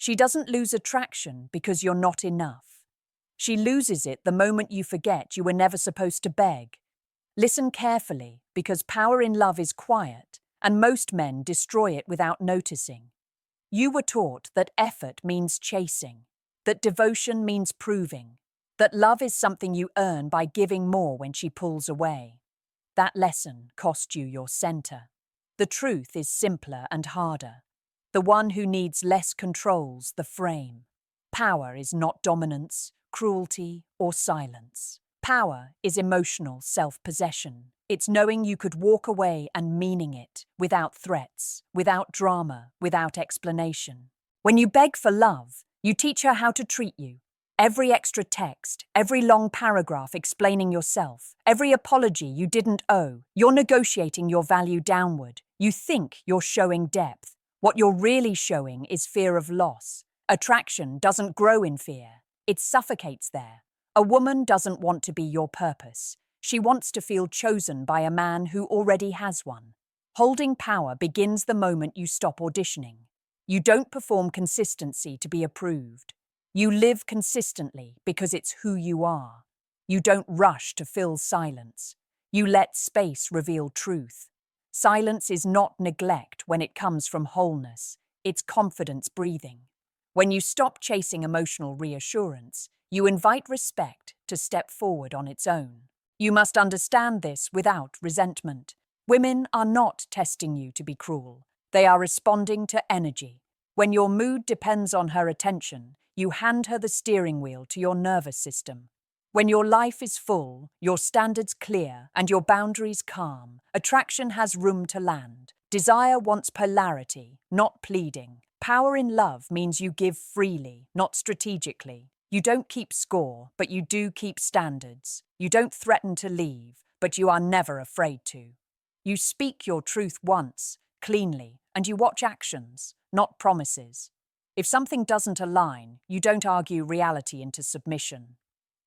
She doesn't lose attraction because you're not enough. She loses it the moment you forget you were never supposed to beg. Listen carefully, because power in love is quiet, and most men destroy it without noticing. You were taught that effort means chasing, that devotion means proving, that love is something you earn by giving more when she pulls away. That lesson cost you your center. The truth is simpler and harder. The one who needs less controls the frame. Power is not dominance, cruelty, or silence. Power is emotional self-possession. It's knowing you could walk away and meaning it, without threats, without drama, without explanation. When you beg for love, you teach her how to treat you. Every extra text, every long paragraph explaining yourself, every apology you didn't owe, you're negotiating your value downward. You think you're showing depth. What you're really showing is fear of loss. Attraction doesn't grow in fear. It suffocates there. A woman doesn't want to be your purpose. She wants to feel chosen by a man who already has one. Holding power begins the moment you stop auditioning. You don't perform consistency to be approved. You live consistently because it's who you are. You don't rush to fill silence. You let space reveal truth. Silence is not neglect when it comes from wholeness. It's confidence breathing. When you stop chasing emotional reassurance, you invite respect to step forward on its own. You must understand this without resentment. Women are not testing you to be cruel. They are responding to energy. When your mood depends on her attention, you hand her the steering wheel to your nervous system. When your life is full, your standards clear, and your boundaries calm, attraction has room to land. Desire wants polarity, not pleading. Power in love means you give freely, not strategically. You don't keep score, but you do keep standards. You don't threaten to leave, but you are never afraid to. You speak your truth once, cleanly, and you watch actions, not promises. If something doesn't align, you don't argue reality into submission.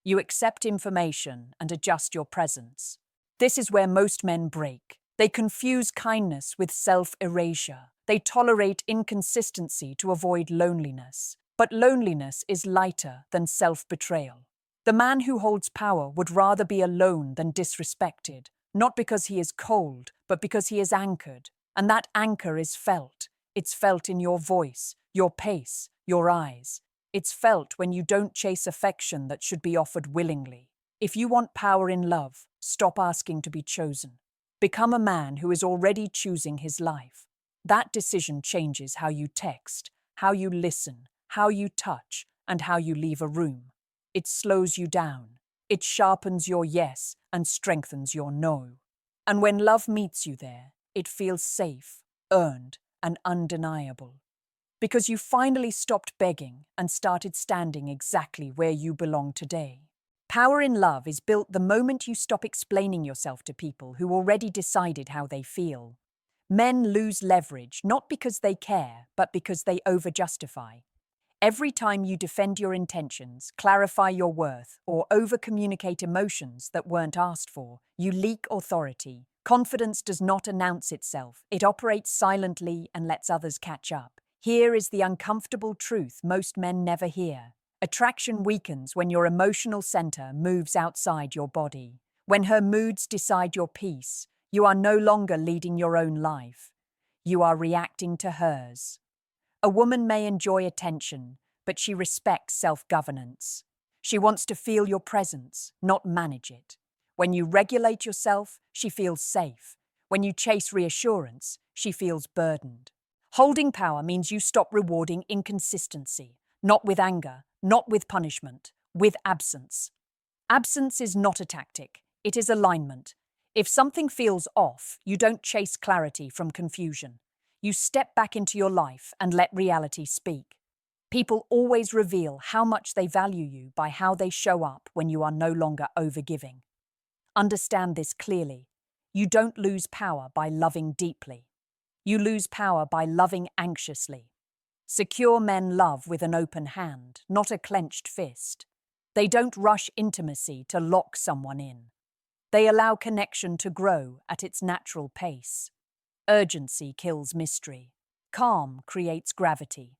You accept information and adjust your presence. This is where most men break. They confuse kindness with self-erasure. They tolerate inconsistency to avoid loneliness. But loneliness is lighter than self-betrayal. The man who holds power would rather be alone than disrespected, not because he is cold, but because he is anchored. And that anchor is felt. It's felt in your voice, your pace, your eyes. It's felt when you don't chase affection that should be offered willingly. If you want power in love, stop asking to be chosen. Become a man who is already choosing his life. That decision changes how you text, how you listen, how you touch, and how you leave a room. It slows you down. It sharpens your yes and strengthens your no. And when love meets you there, it feels safe, earned, and undeniable. Because you finally stopped begging and started standing exactly where you belong today. Power in love is built the moment you stop explaining yourself to people who already decided how they feel. Men lose leverage not because they care, but because they over-justify. Every time you defend your intentions, clarify your worth, or over-communicate emotions that weren't asked for, you leak authority. Confidence does not announce itself. It operates silently and lets others catch up. Here is the uncomfortable truth most men never hear. Attraction weakens when your emotional center moves outside your body. When her moods decide your peace, you are no longer leading your own life. You are reacting to hers. A woman may enjoy attention, but she respects self-governance. She wants to feel your presence, not manage it. When you regulate yourself, she feels safe. When you chase reassurance, she feels burdened. Holding power means you stop rewarding inconsistency, not with anger, not with punishment, with absence. Absence is not a tactic, it is alignment. If something feels off, you don't chase clarity from confusion. You step back into your life and let reality speak. People always reveal how much they value you by how they show up when you are no longer overgiving. Understand this clearly. You don't lose power by loving deeply. You lose power by loving anxiously. Secure men love with an open hand, not a clenched fist. They don't rush intimacy to lock someone in. They allow connection to grow at its natural pace. Urgency kills mystery. Calm creates gravity.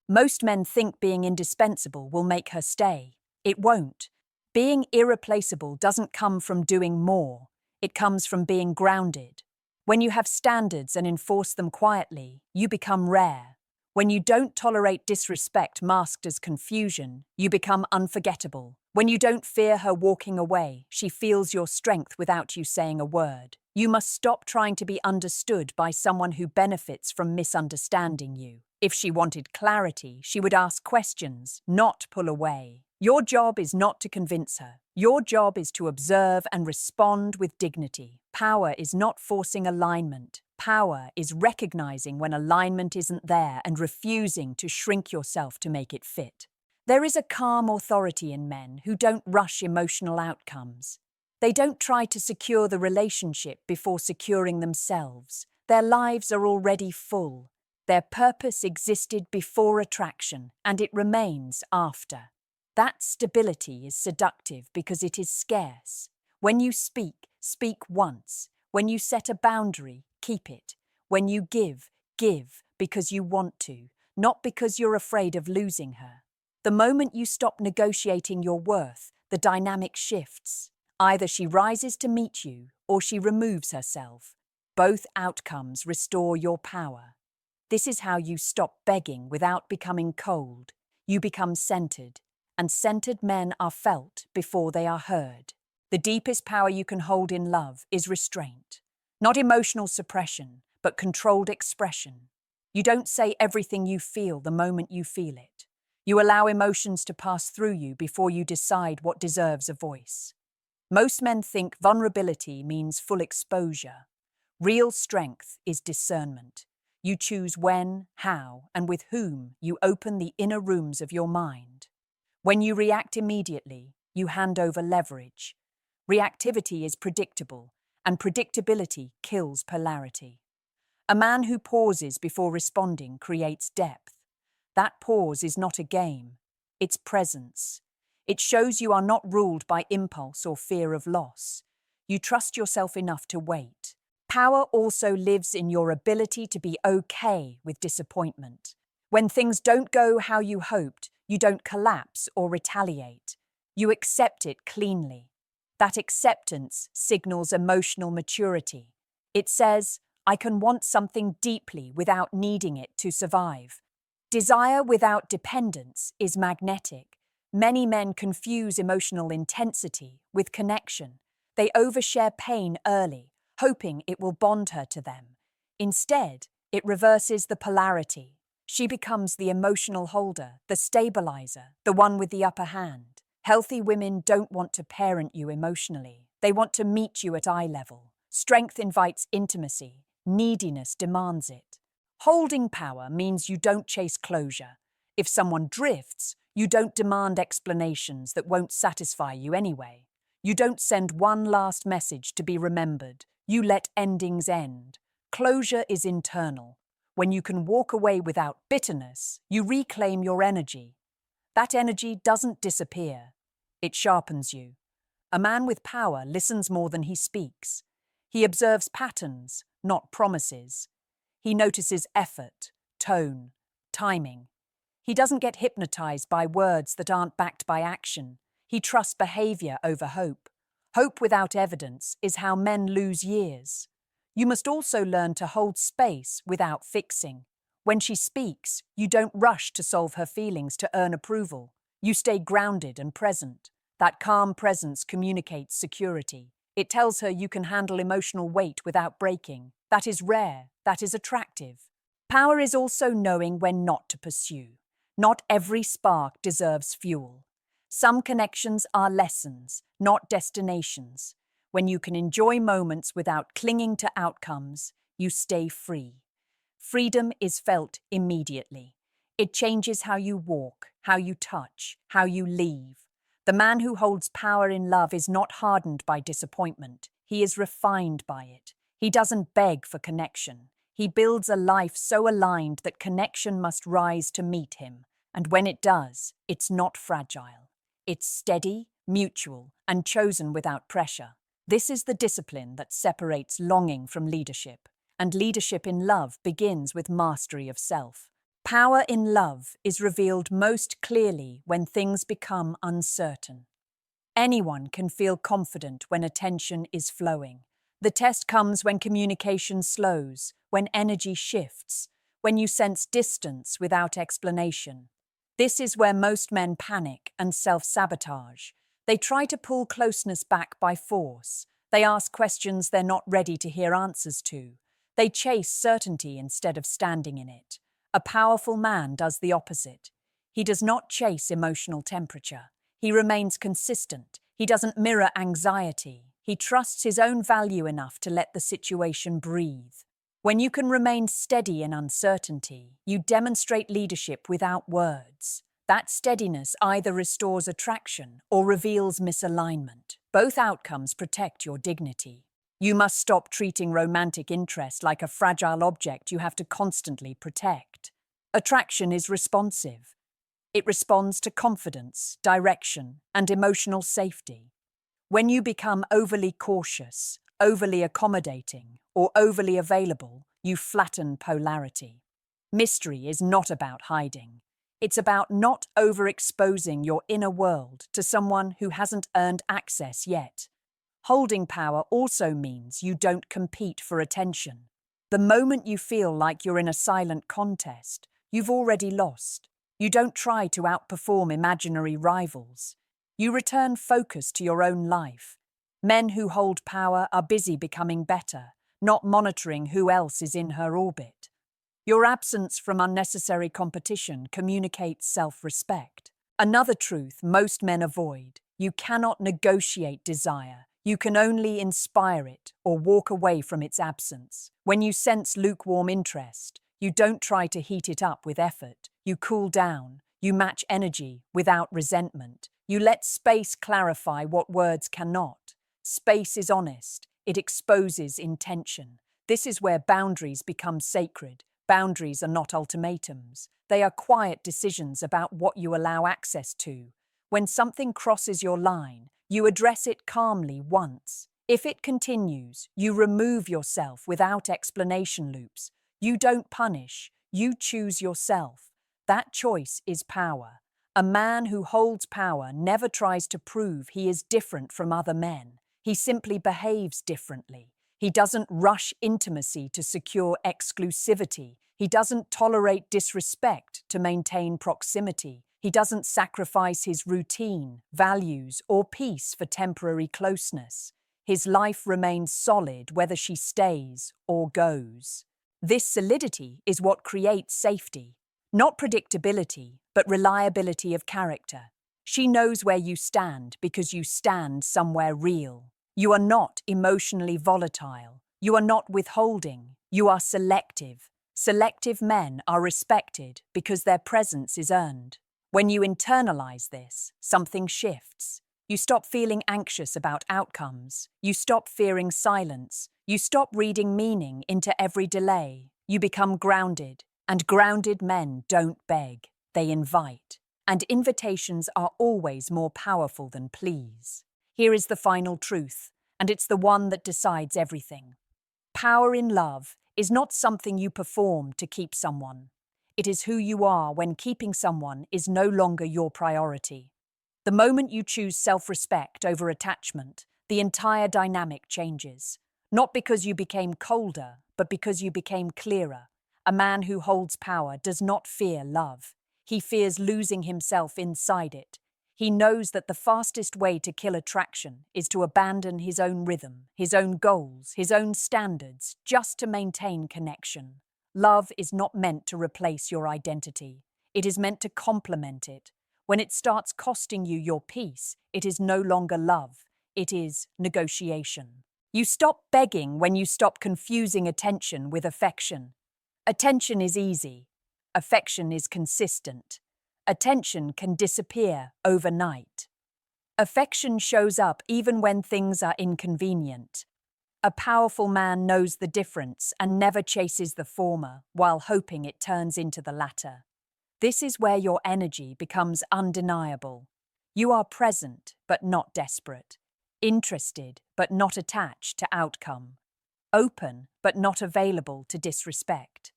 Most men think being indispensable will make her stay. It won't. Being irreplaceable doesn't come from doing more. It comes from being grounded. When you have standards and enforce them quietly, you become rare. When you don't tolerate disrespect masked as confusion, you become unforgettable. When you don't fear her walking away, she feels your strength without you saying a word. You must stop trying to be understood by someone who benefits from misunderstanding you. If she wanted clarity, she would ask questions, not pull away. Your job is not to convince her. Your job is to observe and respond with dignity. Power is not forcing alignment. Power is recognizing when alignment isn't there and refusing to shrink yourself to make it fit. There is a calm authority in men who don't rush emotional outcomes. They don't try to secure the relationship before securing themselves. Their lives are already full. Their purpose existed before attraction, and it remains after. That stability is seductive because it is scarce. When you speak, speak once. When you set a boundary, keep it. When you give, give because you want to, not because you're afraid of losing her. The moment you stop negotiating your worth, the dynamic shifts. Either she rises to meet you or she removes herself. Both outcomes restore your power. This is how you stop begging without becoming cold. You become centered, and centered men are felt before they are heard. The deepest power you can hold in love is restraint. Not emotional suppression, but controlled expression. You don't say everything you feel the moment you feel it. You allow emotions to pass through you before you decide what deserves a voice. Most men think vulnerability means full exposure. Real strength is discernment. You choose when, how, and with whom you open the inner rooms of your mind. When you react immediately, you hand over leverage. Reactivity is predictable, and predictability kills polarity. A man who pauses before responding creates depth. That pause is not a game, it's presence. It shows you are not ruled by impulse or fear of loss. You trust yourself enough to wait. Power also lives in your ability to be okay with disappointment. When things don't go how you hoped, you don't collapse or retaliate. You accept it cleanly. That acceptance signals emotional maturity. It says, I can want something deeply without needing it to survive. Desire without dependence is magnetic. Many men confuse emotional intensity with connection. They overshare pain early, hoping it will bond her to them. Instead, it reverses the polarity. She becomes the emotional holder, the stabilizer, the one with the upper hand. Healthy women don't want to parent you emotionally. They want to meet you at eye level. Strength invites intimacy. Neediness demands it. Holding power means you don't chase closure. If someone drifts, you don't demand explanations that won't satisfy you anyway. You don't send one last message to be remembered. You let endings end. Closure is internal. When you can walk away without bitterness, you reclaim your energy. That energy doesn't disappear. It sharpens you. A man with power listens more than he speaks. He observes patterns, not promises. He notices effort, tone, timing. He doesn't get hypnotized by words that aren't backed by action. He trusts behavior over hope. Hope without evidence is how men lose years. You must also learn to hold space without fixing. When she speaks, you don't rush to solve her feelings to earn approval. You stay grounded and present. That calm presence communicates security. It tells her you can handle emotional weight without breaking. That is rare. That is attractive. Power is also knowing when not to pursue. Not every spark deserves fuel. Some connections are lessons, not destinations. When you can enjoy moments without clinging to outcomes, you stay free. Freedom is felt immediately. It changes how you walk, how you touch, how you leave. The man who holds power in love is not hardened by disappointment. He is refined by it. He doesn't beg for connection. He builds a life so aligned that connection must rise to meet him. And when it does, it's not fragile. It's steady, mutual, and chosen without pressure. This is the discipline that separates longing from leadership. And leadership in love begins with mastery of self. Power in love is revealed most clearly when things become uncertain. Anyone can feel confident when attention is flowing. The test comes when communication slows, when energy shifts, when you sense distance without explanation. This is where most men panic and self-sabotage. They try to pull closeness back by force. They ask questions they're not ready to hear answers to. They chase certainty instead of standing in it. A powerful man does the opposite. He does not chase emotional temperature. He remains consistent. He doesn't mirror anxiety. He trusts his own value enough to let the situation breathe. When you can remain steady in uncertainty, you demonstrate leadership without words. That steadiness either restores attraction or reveals misalignment. Both outcomes protect your dignity. You must stop treating romantic interest like a fragile object you have to constantly protect. Attraction is responsive. It responds to confidence, direction, and emotional safety. When you become overly cautious, overly accommodating, or overly available, you flatten polarity. Mystery is not about hiding. It's about not overexposing your inner world to someone who hasn't earned access yet. Holding power also means you don't compete for attention. The moment you feel like you're in a silent contest, you've already lost. You don't try to outperform imaginary rivals. You return focus to your own life. Men who hold power are busy becoming better, not monitoring who else is in her orbit. Your absence from unnecessary competition communicates self-respect. Another truth most men avoid: you cannot negotiate desire. You can only inspire it or walk away from its absence. When you sense lukewarm interest, you don't try to heat it up with effort. You cool down. You match energy without resentment. You let space clarify what words cannot. Space is honest. It exposes intention. This is where boundaries become sacred. Boundaries are not ultimatums. They are quiet decisions about what you allow access to. When something crosses your line, you address it calmly once. If it continues, you remove yourself without explanation loops. You don't punish. You choose yourself. That choice is power. A man who holds power never tries to prove he is different from other men. He simply behaves differently. He doesn't rush intimacy to secure exclusivity. He doesn't tolerate disrespect to maintain proximity. He doesn't sacrifice his routine, values, or peace for temporary closeness. His life remains solid whether she stays or goes. This solidity is what creates safety. Not predictability, but reliability of character. She knows where you stand because you stand somewhere real. You are not emotionally volatile. You are not withholding. You are selective. Selective men are respected because their presence is earned. When you internalize this, something shifts. You stop feeling anxious about outcomes. You stop fearing silence. You stop reading meaning into every delay. You become grounded. And grounded men don't beg, they invite. And invitations are always more powerful than pleas. Here is the final truth, and it's the one that decides everything. Power in love is not something you perform to keep someone. It is who you are when keeping someone is no longer your priority. The moment you choose self-respect over attachment, the entire dynamic changes. Not because you became colder, but because you became clearer. A man who holds power does not fear love. He fears losing himself inside it. He knows that the fastest way to kill attraction is to abandon his own rhythm, his own goals, his own standards, just to maintain connection. Love is not meant to replace your identity. It is meant to complement it. When it starts costing you your peace, it is no longer love. It is negotiation. You stop begging when you stop confusing attention with affection. Attention is easy. Affection is consistent. Attention can disappear overnight. Affection shows up even when things are inconvenient. A powerful man knows the difference and never chases the former while hoping it turns into the latter. This is where your energy becomes undeniable. You are present but not desperate, interested but not attached to outcome, open but not available to disrespect.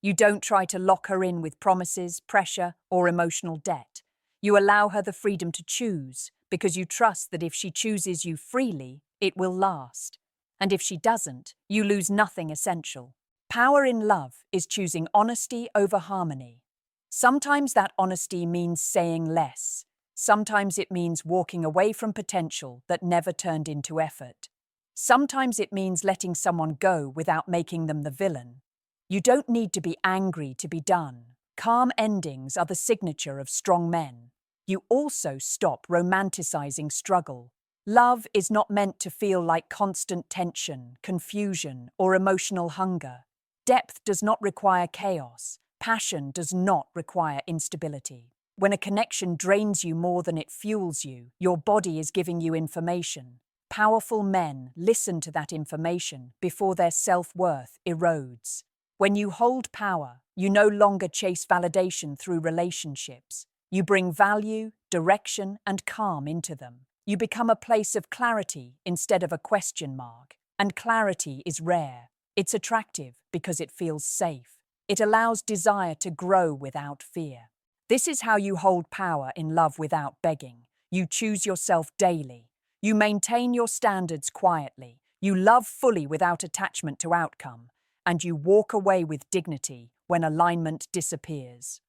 You don't try to lock her in with promises, pressure, or emotional debt. You allow her the freedom to choose because you trust that if she chooses you freely, it will last. And if she doesn't, you lose nothing essential. Power in love is choosing honesty over harmony. Sometimes that honesty means saying less. Sometimes it means walking away from potential that never turned into effort. Sometimes it means letting someone go without making them the villain. You don't need to be angry to be done. Calm endings are the signature of strong men. You also stop romanticizing struggle. Love is not meant to feel like constant tension, confusion, or emotional hunger. Depth does not require chaos. Passion does not require instability. When a connection drains you more than it fuels you, your body is giving you information. Powerful men listen to that information before their self-worth erodes. When you hold power, you no longer chase validation through relationships. You bring value, direction, and calm into them. You become a place of clarity instead of a question mark. And clarity is rare. It's attractive because it feels safe. It allows desire to grow without fear. This is how you hold power in love without begging. You choose yourself daily. You maintain your standards quietly. You love fully without attachment to outcome. And you walk away with dignity when alignment disappears.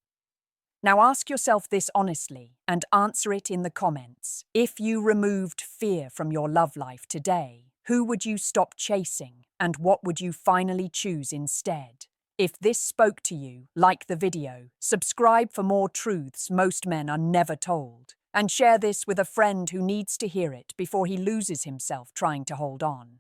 Now ask yourself this honestly and answer it in the comments. If you removed fear from your love life today, who would you stop chasing and what would you finally choose instead? If this spoke to you, like the video, subscribe for more truths most men are never told, and share this with a friend who needs to hear it before he loses himself trying to hold on.